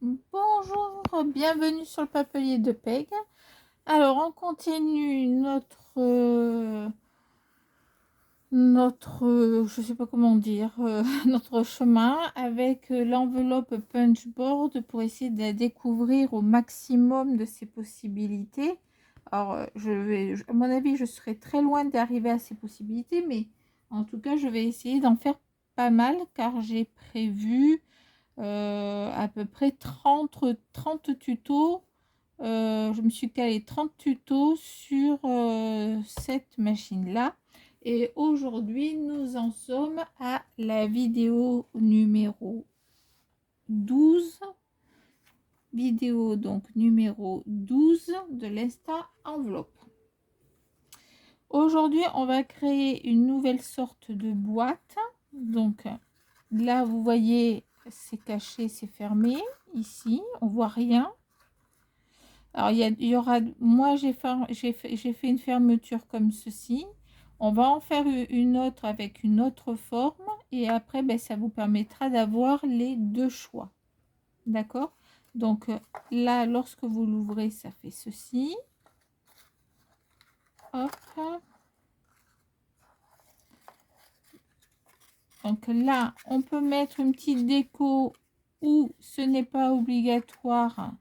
Bonjour, bienvenue sur le papier de Peg. Alors, on continue je sais pas comment dire, notre chemin avec l'enveloppe Punchboard pour essayer de la découvrir au maximum de ses possibilités. Alors, à mon avis, je serai très loin d'arriver à ces possibilités, mais en tout cas, je vais essayer d'en faire pas mal car j'ai prévu à peu près 30 tutos. Je me suis calé 30 tutos sur cette machine-là. Et aujourd'hui, nous en sommes à la vidéo numéro 12. Vidéo donc numéro 12 de l'Insta Enveloppe. Aujourd'hui, on va créer une nouvelle sorte de boîte. Donc là, vous voyez, c'est caché, c'est fermé. Ici, on voit rien. Alors, il y aura, moi, j'ai fait une fermeture comme ceci. On va en faire une autre avec une autre forme. Et après, ben, ça vous permettra d'avoir les deux choix. D'accord? Donc, là, lorsque vous l'ouvrez, ça fait ceci. Hop. Donc là, on peut mettre une petite déco ou ce n'est pas obligatoire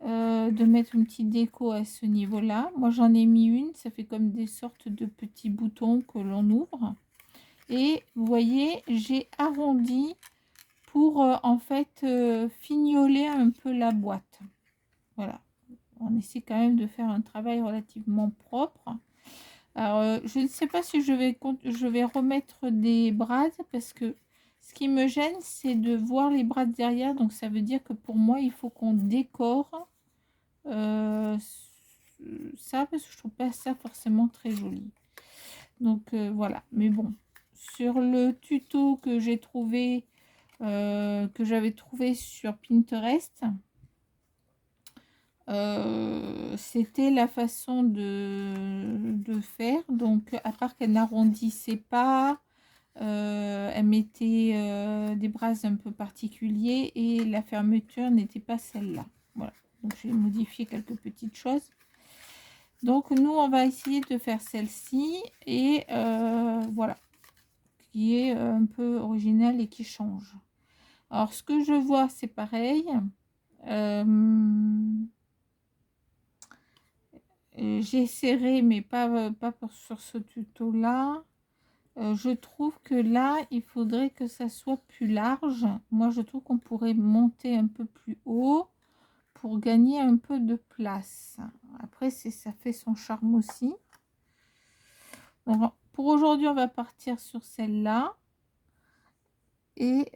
de mettre une petite déco à ce niveau-là. Moi, j'en ai mis une. Ça fait comme des sortes de petits boutons que l'on ouvre. Et vous voyez, j'ai arrondi pour en fait fignoler un peu la boîte. Voilà. On essaie quand même de faire un travail relativement propre. Alors, je ne sais pas si je vais remettre des brades parce que ce qui me gêne, c'est de voir les brades derrière. Donc, ça veut dire que pour moi, il faut qu'on décore ça parce que je trouve pas ça forcément très joli. Donc, voilà. Mais bon, sur le tuto que j'ai trouvé, que j'avais trouvé sur Pinterest, c'était la façon de faire. Donc, à part qu'elle n'arrondissait pas, elle mettait des brasses un peu particuliers et la fermeture n'était pas celle-là. Voilà. Donc, j'ai modifié quelques petites choses. Donc, nous, on va essayer de faire celle-ci et voilà, qui est un peu originale et qui change. Alors, ce que je vois, c'est pareil. J'ai serré, mais pas sur ce tuto-là. Je trouve que là, il faudrait que ça soit plus large. Moi, je trouve qu'on pourrait monter un peu plus haut pour gagner un peu de place. Après, ça fait son charme aussi. Donc, pour aujourd'hui, on va partir sur celle-là. Et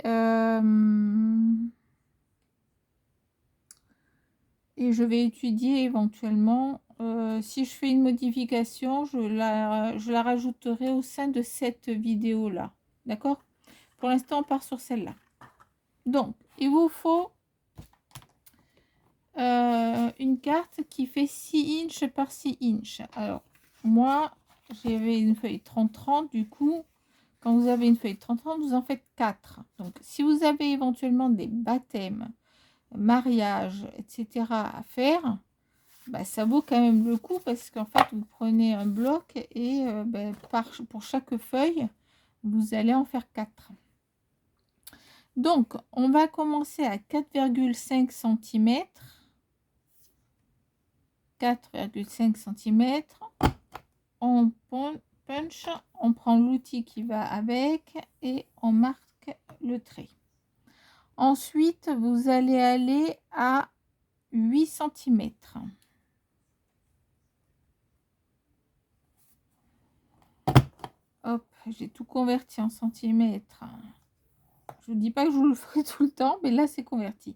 je vais étudier éventuellement. Si je fais une modification, je la rajouterai au sein de cette vidéo-là. D'accord? Pour l'instant, on part sur celle-là. Donc, il vous faut une carte qui fait 6 inches par 6 inches. Alors, moi, j'avais une feuille 30-30. Du coup, quand vous avez une feuille 30-30, vous en faites 4. Donc, si vous avez éventuellement des baptêmes, mariages, etc. à faire, bah, ça vaut quand même le coup parce qu'en fait, vous prenez un bloc et pour chaque feuille, vous allez en faire 4. Donc, on va commencer à 4,5 cm. 4,5 cm. On punch, on prend l'outil qui va avec et on marque le trait. Ensuite, vous allez aller à 8 cm. Hop, j'ai tout converti en centimètres. Je ne dis pas que je vous le ferai tout le temps, mais là, c'est converti.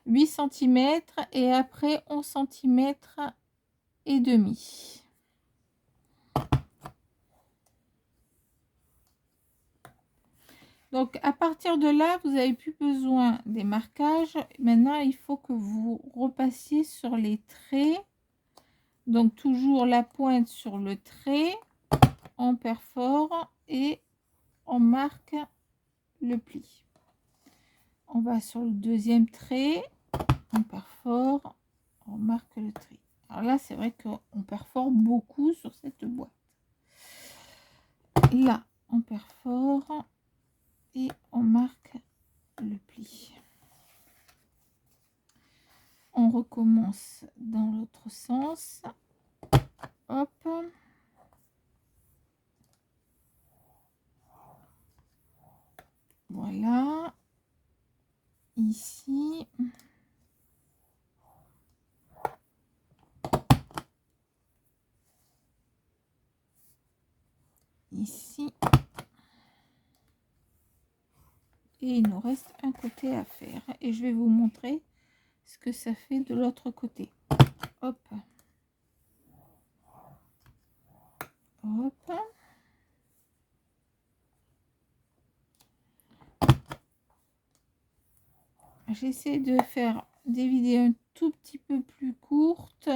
8 cm et après 11 cm et demi. Donc, à partir de là, vous n'avez plus besoin des marquages. Maintenant, il faut que vous repassiez sur les traits. Donc, toujours la pointe sur le trait. On perfore et on marque le pli. On va sur le deuxième trait. on perfore, on marque le tri. Alors là, c'est vrai qu'on perfore beaucoup sur cette boîte. Là, on perfore et on marque le pli. On recommence dans l'autre sens. Hop. Voilà. Ici. Ici. Et il nous reste un côté à faire. Et je vais vous montrer ce que ça fait de l'autre côté. Hop. Hop. J'essaie de faire des vidéos un tout petit peu plus courtes.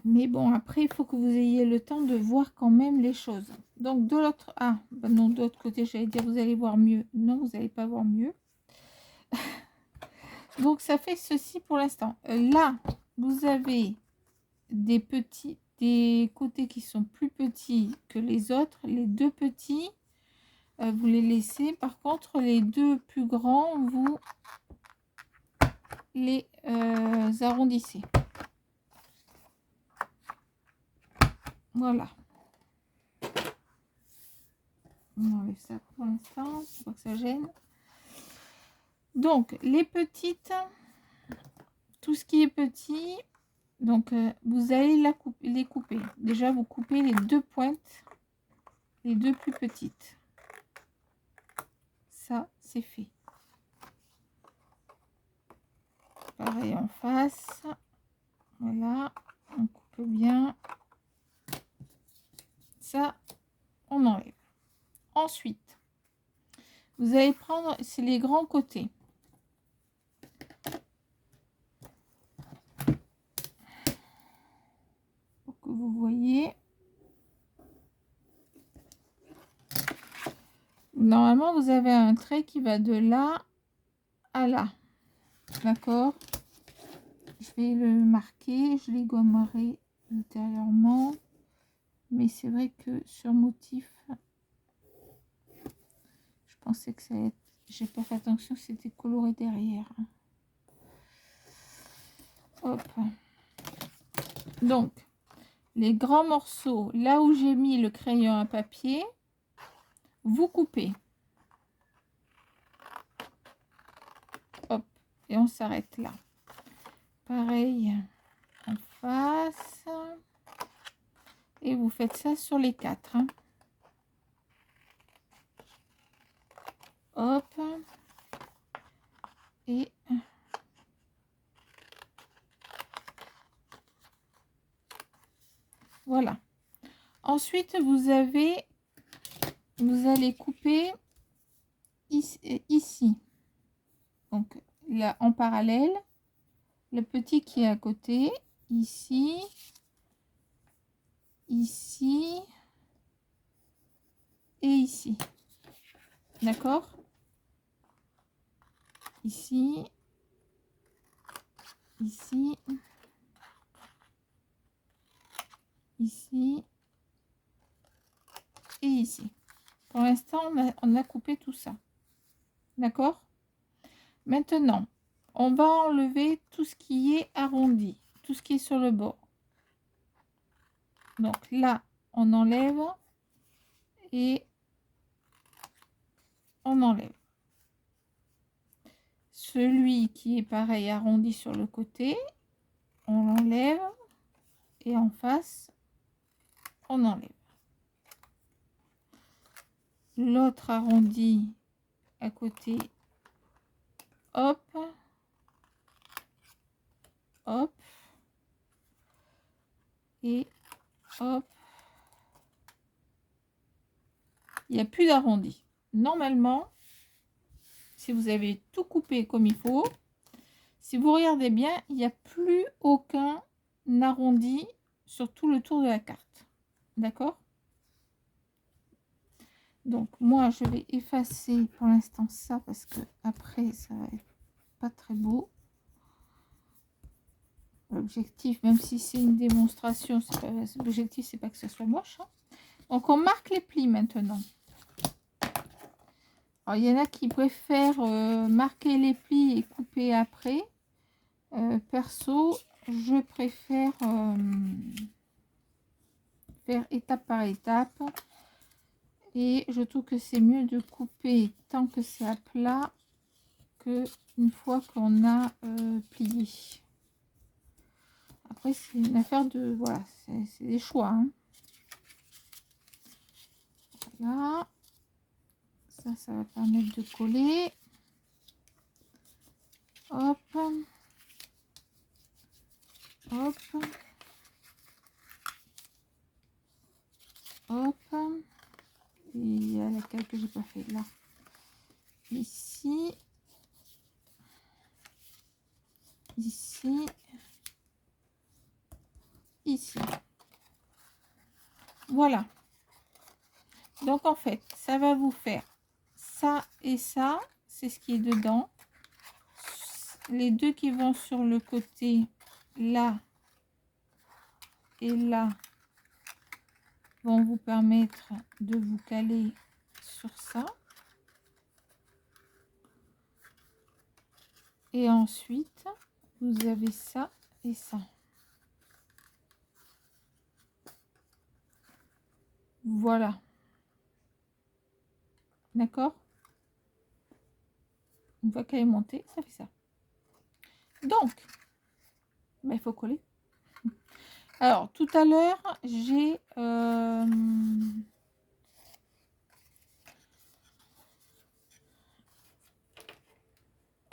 Mais bon, après, il faut que vous ayez le temps de voir quand même les choses. Donc, de l'autre... Ah, bah non, de l'autre côté, j'allais dire, vous allez voir mieux. Non, vous n'allez pas voir mieux. Donc, ça fait ceci pour l'instant. Là, vous avez des côtés qui sont plus petits que les autres. Les deux petits, vous les laissez. Par contre, les deux plus grands, vous les arrondissez. Voilà. On enlève ça pour l'instant, pour pas que ça gêne. Donc, les petites, tout ce qui est petit, donc vous allez les couper. Déjà, vous coupez les deux pointes, les deux plus petites. Ça, c'est fait. Pareil en face. Voilà, on coupe bien. Ça, on enlève. Ensuite, vous allez prendre, c'est les grands côtés. Pour que vous voyez. Normalement, vous avez un trait qui va de là à là. D'accord? Je vais le marquer, je les gommerai ultérieurement. Mais c'est vrai que sur motif, je pensais que ça allait être... J'ai pas fait attention, c'était coloré derrière. Hop. Donc, les grands morceaux, là où j'ai mis le crayon à papier, vous coupez. Hop. Et on s'arrête là. Pareil en face. Et vous faites ça sur les quatre. Hein. Hop. Et voilà. Ensuite, vous allez couper ici. Donc là, en parallèle, le petit qui est à côté, ici, ici et ici. D'accord? Ici, ici, ici et ici. Pour l'instant, on a coupé tout ça. D'accord? Maintenant, on va enlever tout ce qui est arrondi, tout ce qui est sur le bord. Donc là, on enlève et on enlève. Celui qui est pareil arrondi sur le côté, on l'enlève et en face, on enlève. L'autre arrondi à côté, hop, hop, et hop. Il n'y a plus d'arrondi. Normalement, si vous avez tout coupé comme il faut, si vous regardez bien, il n'y a plus aucun arrondi sur tout le tour de la carte. D'accord? Donc moi je vais effacer pour l'instant ça parce que après ça va être pas très beau. L'objectif, même si c'est une démonstration, l'objectif c'est pas que ce soit moche, hein. Donc on marque les plis maintenant. Alors il y en a qui préfèrent marquer les plis et couper après. Perso, je préfère faire étape par étape. Et je trouve que c'est mieux de couper tant que c'est à plat que une fois qu'on a plié. Après, c'est une affaire de... Voilà, c'est des choix. Hein. Voilà. Ça va permettre de coller. Hop. Hop. Hop. Et il y a laquelle que j'ai pas fait là. Ici. Ici. Ici. Voilà. Donc en fait, ça va vous faire ça et ça. C'est ce qui est dedans. Les deux qui vont sur le côté là et là vont vous permettre de vous caler sur ça. Et ensuite, vous avez ça et ça. Voilà. D'accord? Une fois qu'elle est montée, ça fait ça. Donc, il faut coller. Alors, tout à l'heure, j'ai...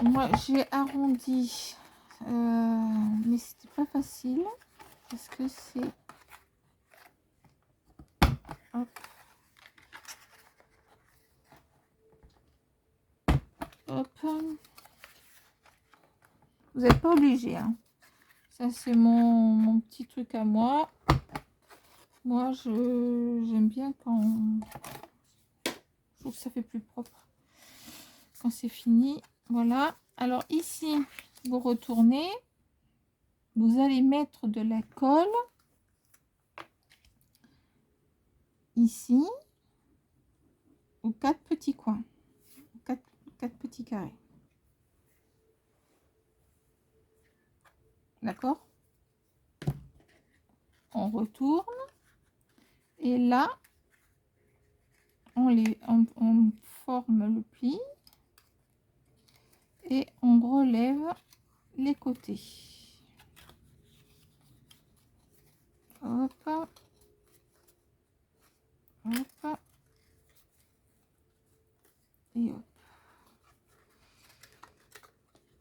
moi, j'ai arrondi. Mais c'était pas facile. Parce que c'est... Hop. Hop. Vous n'êtes pas obligé. Hein. Ça, c'est mon petit truc à moi. Moi, j'aime bien quand... Je trouve que ça fait plus propre. Quand c'est fini. Voilà. Alors ici, vous retournez. Vous allez mettre de la colle. Ici. Aux 4 petits coins. 4 petits carrés. D'accord? On retourne. Et là, on forme le pli. Et on relève les côtés. Hop. Hop. Et hop.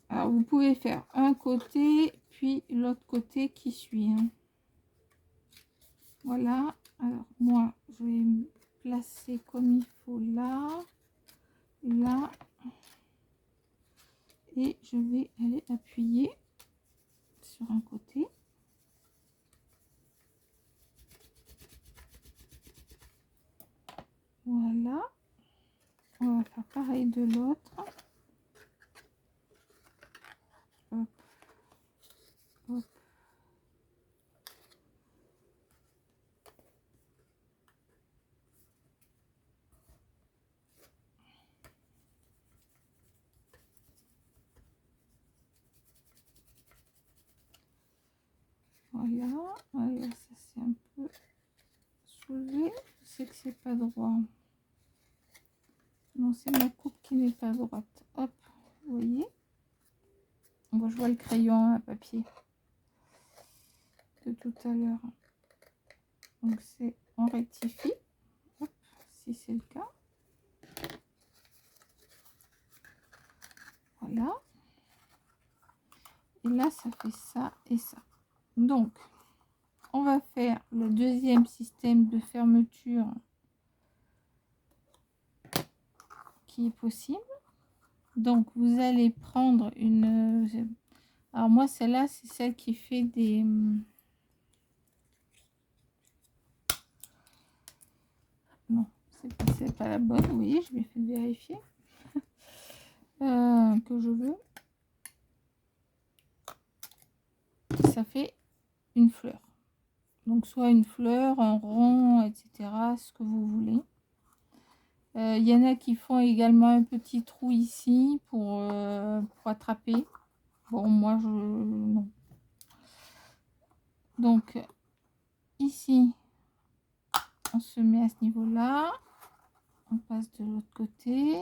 Alors, vous pouvez faire un côté, puis l'autre côté qui suit. Hein. Voilà. Alors, moi, je vais me placer comme il faut là. Là. Et je vais aller appuyer sur un côté. Voilà. On va faire pareil de l'autre. Hop. Hop. Voilà. Allez, ça c'est un peu soulevé. Je sais que c'est pas droit. Non, c'est ma coupe qui n'est pas droite. Hop, vous voyez. Bon, je vois le crayon à papier de tout à l'heure. Donc c'est on rectifie. Hop, si c'est le cas. Voilà. Et là, ça fait ça et ça. Donc, on va faire le deuxième système de fermeture qui est possible. Donc, vous allez prendre une... Alors, moi, celle-là, c'est celle qui fait des... Non, c'est pas la bonne, oui, je vais fait vérifier. Que je veux. Ça fait une fleur. Donc soit une fleur, un rond, etc. Ce que vous voulez. Il y en a qui font également un petit trou ici pour attraper. Bon, moi, non. Donc, ici, on se met à ce niveau-là. On passe de l'autre côté.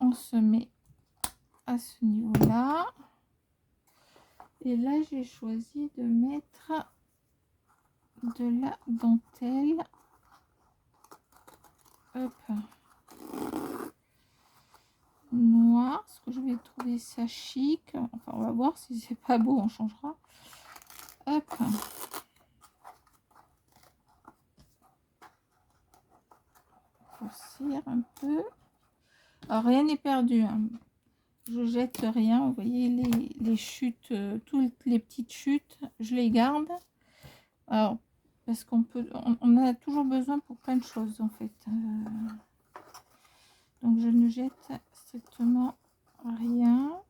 On se met à ce niveau-là. Et là, j'ai choisi de mettre de la dentelle. Hop. Noir, parce que je vais trouver ça chic. Enfin, on va voir si c'est pas beau, on changera. Hop. Grossir un peu. Alors, rien n'est perdu, hein. Je jette rien. Vous voyez les chutes, toutes les petites chutes, je les garde. Alors, parce on a toujours besoin pour plein de choses en fait. Donc je ne jette strictement rien.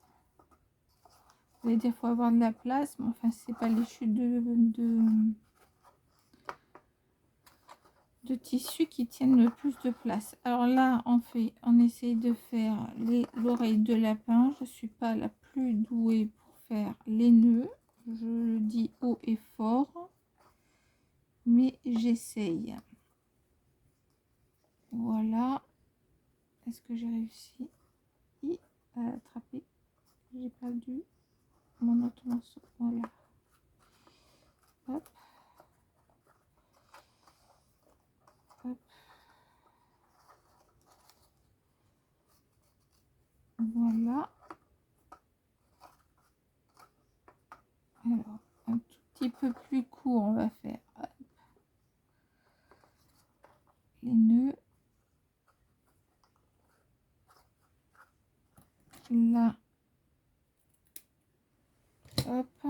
Vous allez dire qu'il faut avoir de la place, mais enfin c'est pas les chutes de tissu qui tiennent le plus de place. Alors là on essaye de faire l'oreille de lapin. Je suis pas la plus douée pour faire les nœuds, je le dis haut et fort, mais j'essaye. Voilà. Est-ce que j'ai réussi à attraper? J'ai perdu mon autre morceau. Voilà. Hop. Hop. Voilà. Alors, un tout petit peu plus court, on va faire hop, les nœuds. Là. Hop.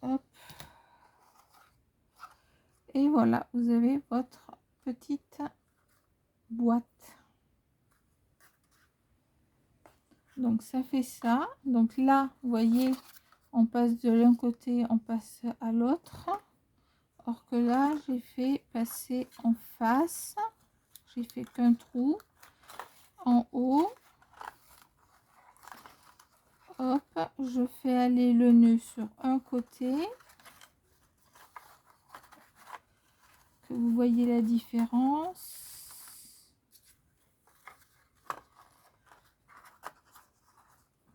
Hop. Et voilà, vous avez votre petite boîte. Donc ça fait ça. Donc là, vous voyez, on passe de l'un côté, on passe à l'autre. Or que là, j'ai fait passer en face. J'ai fait qu'un trou en haut. Hop, je fais aller le nœud sur un côté. Que vous voyez la différence.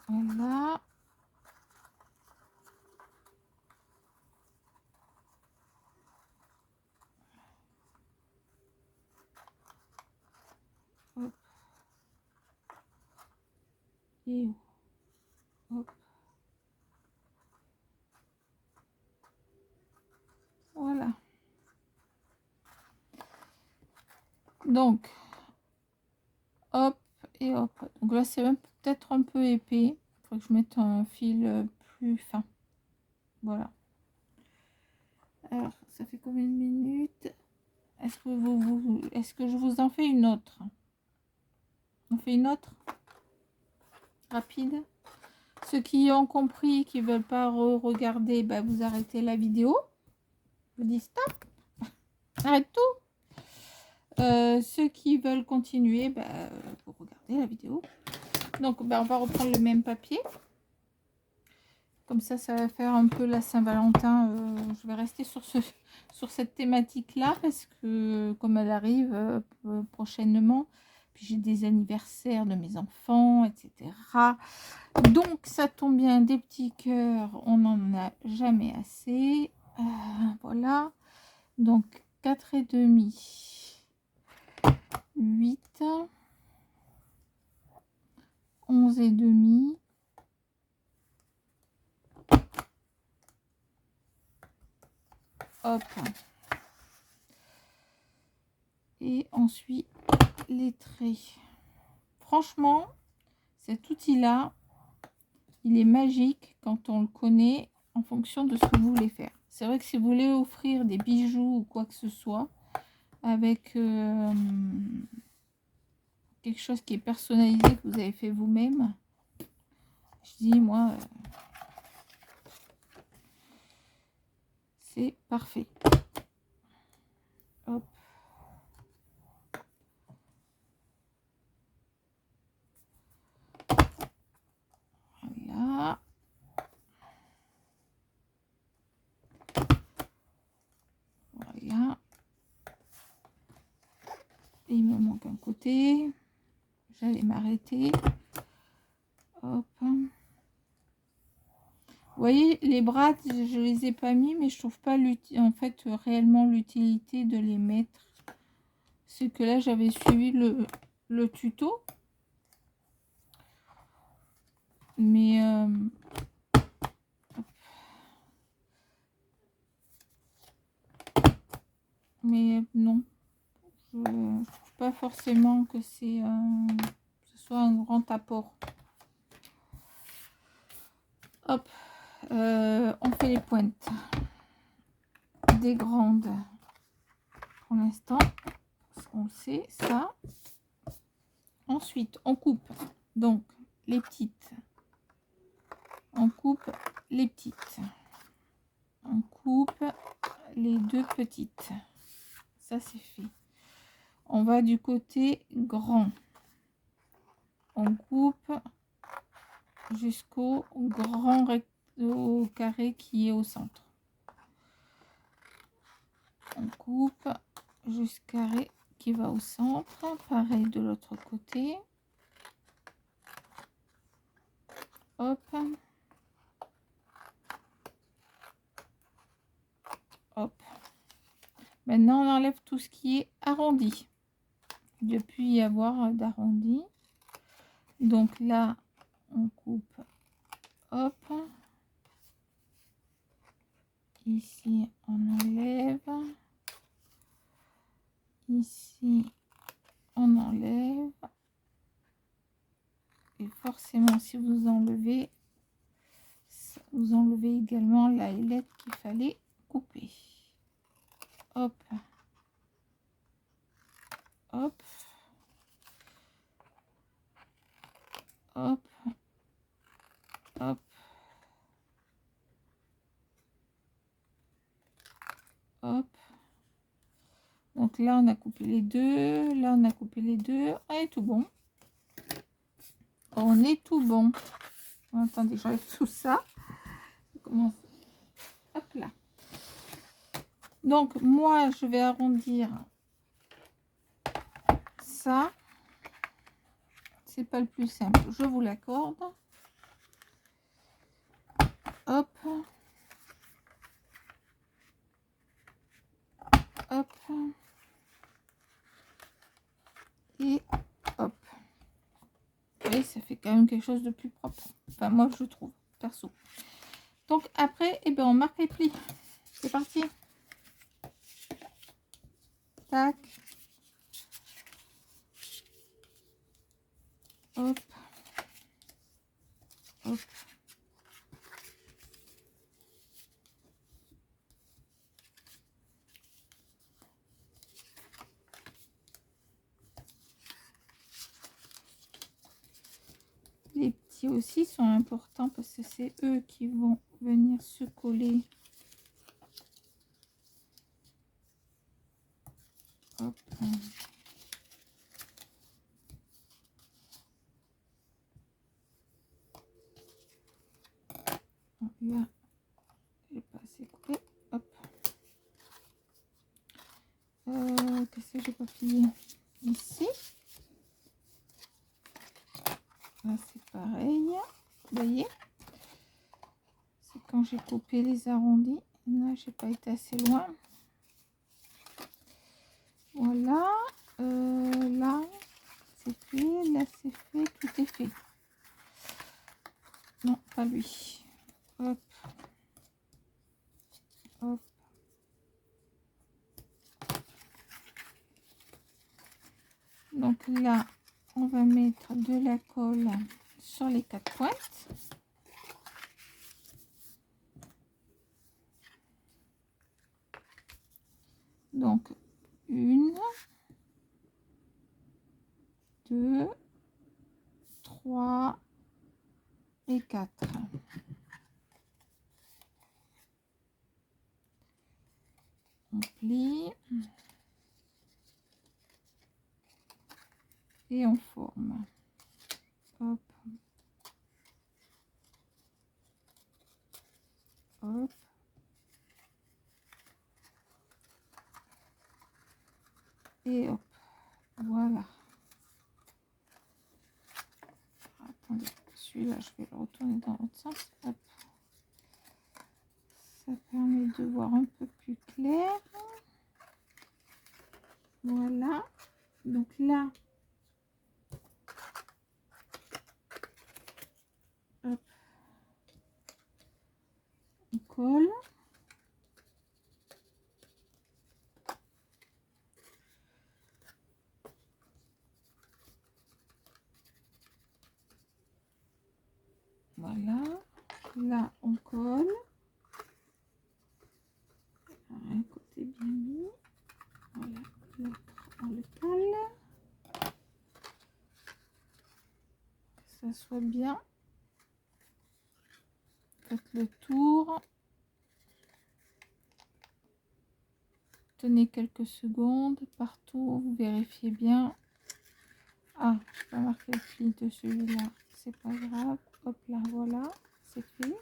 Voilà. Hop. Et hop. Voilà. Donc, hop et hop. Donc là, c'est peut-être un peu épais. Il faut que je mette un fil plus fin. Voilà. Alors, ça fait combien de minutes? Est-ce que est-ce que je vous en fais une autre? On fait une autre rapide. Ceux qui ont compris, qui ne veulent pas regarder, bah, vous arrêtez la vidéo. Je vous dis stop. Arrête tout. Ceux qui veulent continuer, bah, vous regardez la vidéo. Donc, bah, on va reprendre le même papier. Comme ça va faire un peu la Saint-Valentin. Je vais rester sur cette thématique-là parce que comme elle arrive prochainement, puis j'ai des anniversaires de mes enfants, etc. Donc, ça tombe bien, des petits cœurs, on n'en a jamais assez. Voilà. Donc, 4,5, 8, 11,5. Hop. Et ensuite, les traits. Franchement, cet outil-là, il est magique quand on le connaît. en fonction de ce que vous voulez faire. C'est vrai que si vous voulez offrir des bijoux ou quoi que ce soit, avec quelque chose qui est personnalisé, que vous avez fait vous-même, je dis, moi, c'est parfait. Hop. Voilà. Voilà. Et il me manque un côté. J'allais m'arrêter. Hop. Vous voyez, les bras, je les ai pas mis, mais je trouve pas en fait réellement l'utilité de les mettre. C'est que là, j'avais suivi le tuto. Mais non, je ne trouve pas forcément que ce soit un grand apport. Hop, on fait les pointes des grandes pour l'instant, on le sait ça. Ensuite, on coupe donc les petites. On coupe les petites. On coupe les deux petites. Ça, c'est fait. On va du côté grand. On coupe jusqu'au grand recto carré qui est au centre. On coupe jusqu'au carré qui va au centre. Pareil de l'autre côté. Hop. Hop. Maintenant, on enlève tout ce qui est arrondi. Depuis y avoir d'arrondi. Donc là, on coupe. Hop. Ici, on enlève. Ici, on enlève. Et forcément, si vous enlevez également la ailette qu'il fallait couper. Hop. Hop. Hop. Hop. Hop. Donc là, on a coupé les deux. Là, on a coupé les deux. On est tout bon. On est tout bon. Attendez, j'enlève tout ça. Commence. Hop là. Donc, moi, je vais arrondir ça. C'est pas le plus simple. Je vous l'accorde. Hop. Hop. Et hop. Et ça fait quand même quelque chose de plus propre. Enfin, moi, je trouve, perso. Donc, après, eh ben, on marque les plis. C'est parti. Tac. Hop. Hop. Les petits aussi sont importants parce que c'est eux qui vont venir se coller. Hop. Là, j'ai pas assez coupé. Hop. Qu'est-ce que j'ai pas plié ici? Là, c'est pareil. Vous voyez? C'est quand j'ai coupé les arrondis. Là, j'ai pas été assez loin. Voilà. Là, c'est fait. Là, c'est fait. Tout est fait. Non, pas lui. Hop. Hop. Donc là, on va mettre de la colle sur les 4 pointes. Donc 1, 2, 3 et 4. On plie et on forme. Hop. Hop. Et hop. Voilà. Attendez, celui-là, je vais le retourner dans l'autre sens. Hop. Ça permet de voir un peu plus clair. Voilà. Donc là, hop, on colle. Voilà. Là, on colle. Un côté bien mis. Voilà. L'autre, on le cale. Que ça soit bien. Faites le tour. Tenez quelques secondes partout, vous vérifiez bien. Ah, je peux pas marquer le pli de celui-là, c'est pas grave. Hop là, voilà, c'est fait.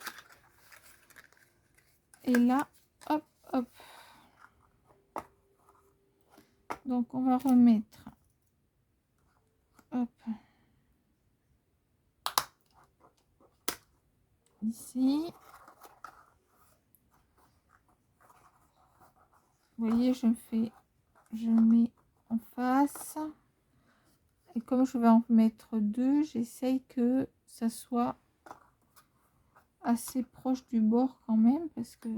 Et là, hop, hop. Donc on va remettre, hop, ici. Vous voyez, je mets en face. Et comme je vais en mettre deux, j'essaye que ça soit assez proche du bord quand même, parce que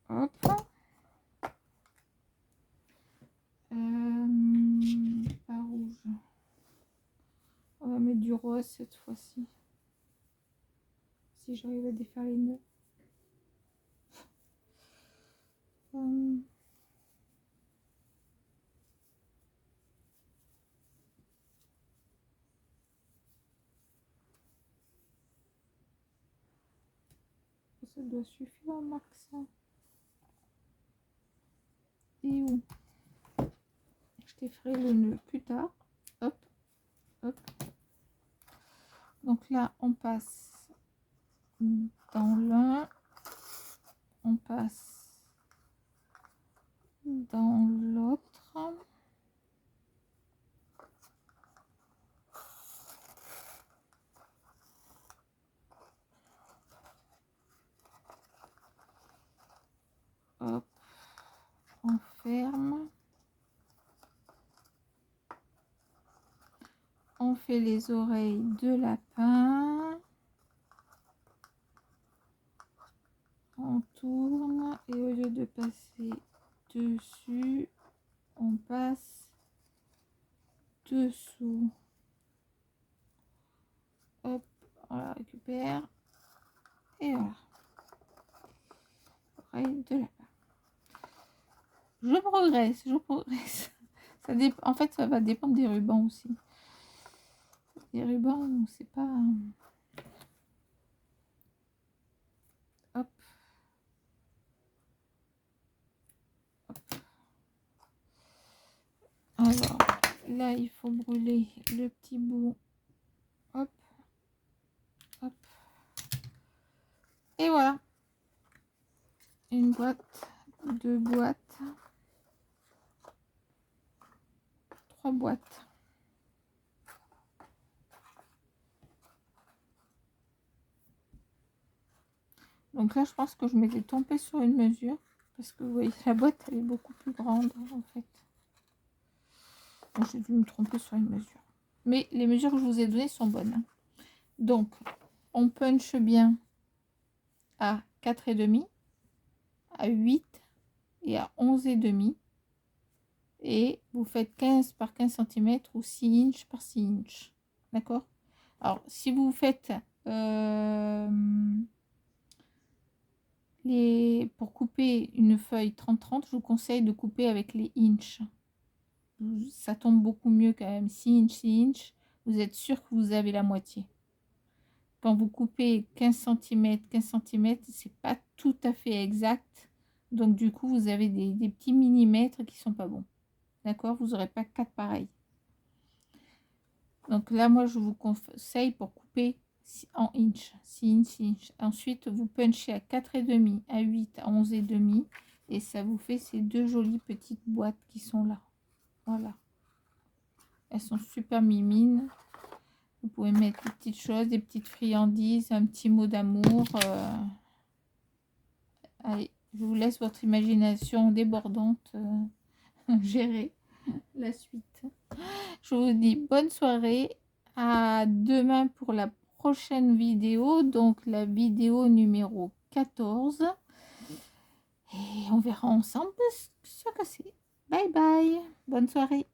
hop, pas rouge, on va mettre du rose cette fois-ci, si j'arrive à défaire les nœuds. Ça doit suffire max. Et où je te ferai le nœud plus tard. Hop, hop. Donc là, on passe dans l'un, on passe dans l'autre. Hop, on ferme. On fait les oreilles de lapin. On tourne et au lieu de passer dessus, on passe dessous. Hop, on la récupère. Et voilà. Oreille de lapin. Je progresse, je progresse. Ça en fait, ça va dépendre des rubans aussi. Les rubans, c'est pas... Hop. Hop. Alors, là, il faut brûler le petit bout. Hop. Hop. Et voilà. Une boîte, deux boîtes, trois boîtes. Donc là, je pense que je m'étais trompée sur une mesure. Parce que vous voyez, la boîte, elle est beaucoup plus grande, en fait. Donc, j'ai dû me tromper sur une mesure. Mais les mesures que je vous ai données sont bonnes. Donc, on punch bien à 4,5, à 8 et à 11,5. Et vous faites 15 par 15 cm ou 6 inches par 6 inches. D'accord? Alors, si vous faites... pour couper une feuille 30-30, je vous conseille de couper avec les inches. Ça tombe beaucoup mieux quand même. 6 inches, 6 inches, vous êtes sûr que vous avez la moitié. Quand vous coupez 15 cm, 15 cm, c'est pas tout à fait exact. Donc du coup, vous avez des petits millimètres qui sont pas bons. D'accord? Vous n'aurez pas 4 pareils. Donc là, moi, je vous conseille pour couper en inch, 6 inches, 6 inches. Ensuite, vous punchez à 4,5, à 8, à 11,5. Et ça vous fait ces deux jolies petites boîtes qui sont là. Voilà. Elles sont super mimines. Vous pouvez mettre des petites choses, des petites friandises, un petit mot d'amour. Allez, je vous laisse votre imagination débordante gérer la suite. Je vous dis bonne soirée. À demain pour la prochaine vidéo. Donc la vidéo numéro 14. Et on verra ensemble ce que c'est. Bye bye. Bonne soirée.